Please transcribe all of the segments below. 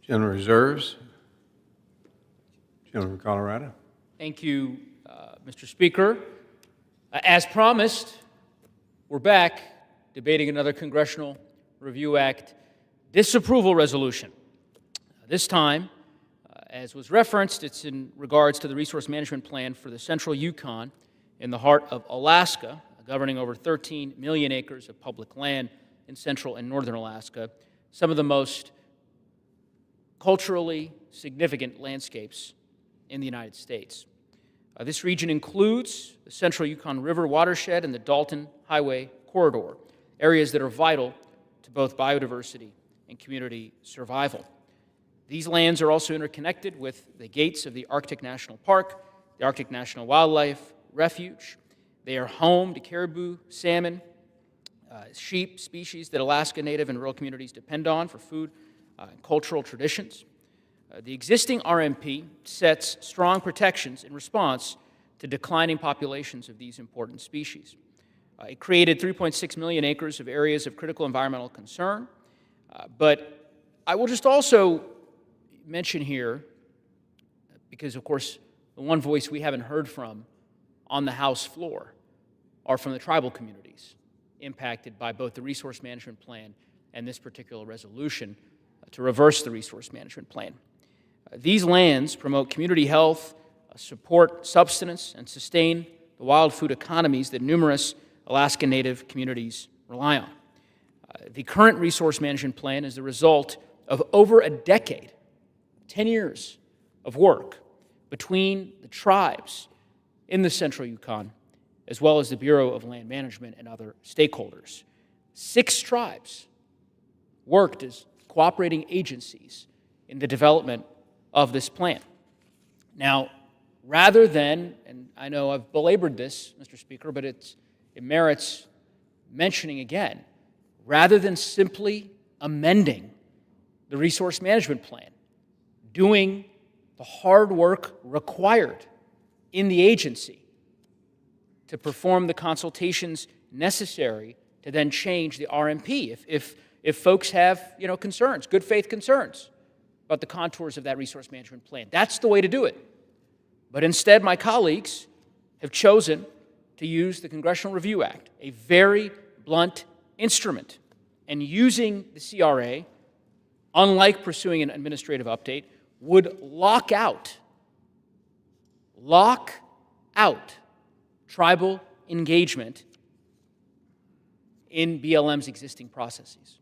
Gentleman reserves. Gentleman from Colorado. Thank you, Mr. Speaker. As promised, we're back debating another Congressional Review Act disapproval resolution. This time, as was referenced, it's in regards to the resource management plan for the central Yukon in the heart of Alaska, governing over 13 million acres of public land in central and northern Alaska, some of the most culturally significant landscapes in the United States. This region includes the Central Yukon River watershed and the Dalton Highway corridor, areas that are vital to both biodiversity and community survival. These lands are also interconnected with the gates of the Arctic National Park, the Arctic National Wildlife Refuge. They are home to caribou, salmon, sheep species that Alaska Native and rural communities depend on for food and cultural traditions. The existing RMP sets strong protections in response to declining populations of these important species. It created 3.6 million acres of areas of critical environmental concern, but I will just also mention here, because of course the one voice we haven't heard from on the House floor are from the tribal communities impacted by both the resource management plan and this particular resolution to reverse the resource management plan. These lands promote community health, support subsistence, and sustain the wild food economies that numerous Alaska Native communities rely on. The current resource management plan is the result of over a decade, 10 years of work between the tribes in the Central Yukon, as well as the Bureau of Land Management and other stakeholders. 6 tribes worked as cooperating agencies in the development of this plan. Now, rather than, and I know I've belabored this, Mr. Speaker, but it merits mentioning again, rather than simply amending the resource management plan, doing the hard work required in the agency to perform the consultations necessary to then change the RMP if folks have concerns, good faith concerns about the contours of that resource management plan. That's the way to do it. But instead, my colleagues have chosen to use the Congressional Review Act, a very blunt instrument, and using the CRA, unlike pursuing an administrative update, would lock out tribal engagement in BLM's existing processes.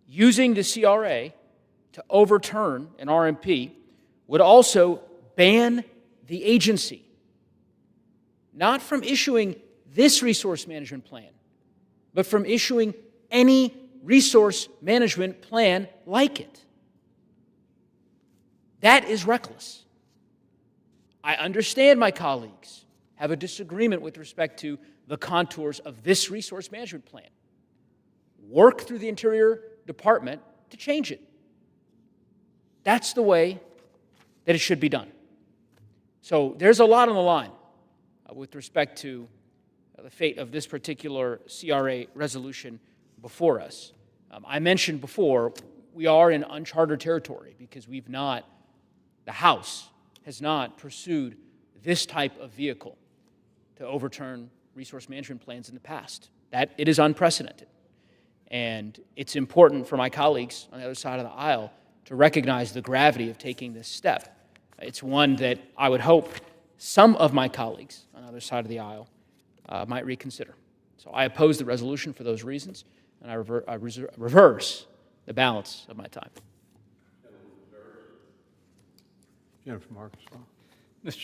Using the CRA to overturn an RMP would also ban the agency, not from issuing this resource management plan, but from issuing any resource management plan like it. That is reckless. I understand my colleagues have a disagreement with respect to the contours of this resource management plan. Work through the Interior Department to change it. That's the way that it should be done. So there's a lot on the line with respect to the fate of this particular CRA resolution before us. I mentioned before, we are in uncharted territory because the House has not pursued this type of vehicle to overturn resource management plans in the past. That it is unprecedented. And it's important for my colleagues on the other side of the aisle to recognize the gravity of taking this step. It's one that I would hope some of my colleagues on the other side of the aisle might reconsider. So I oppose the resolution for those reasons, and I reverse the balance of my time. Jennifer from Arkansas. Mr.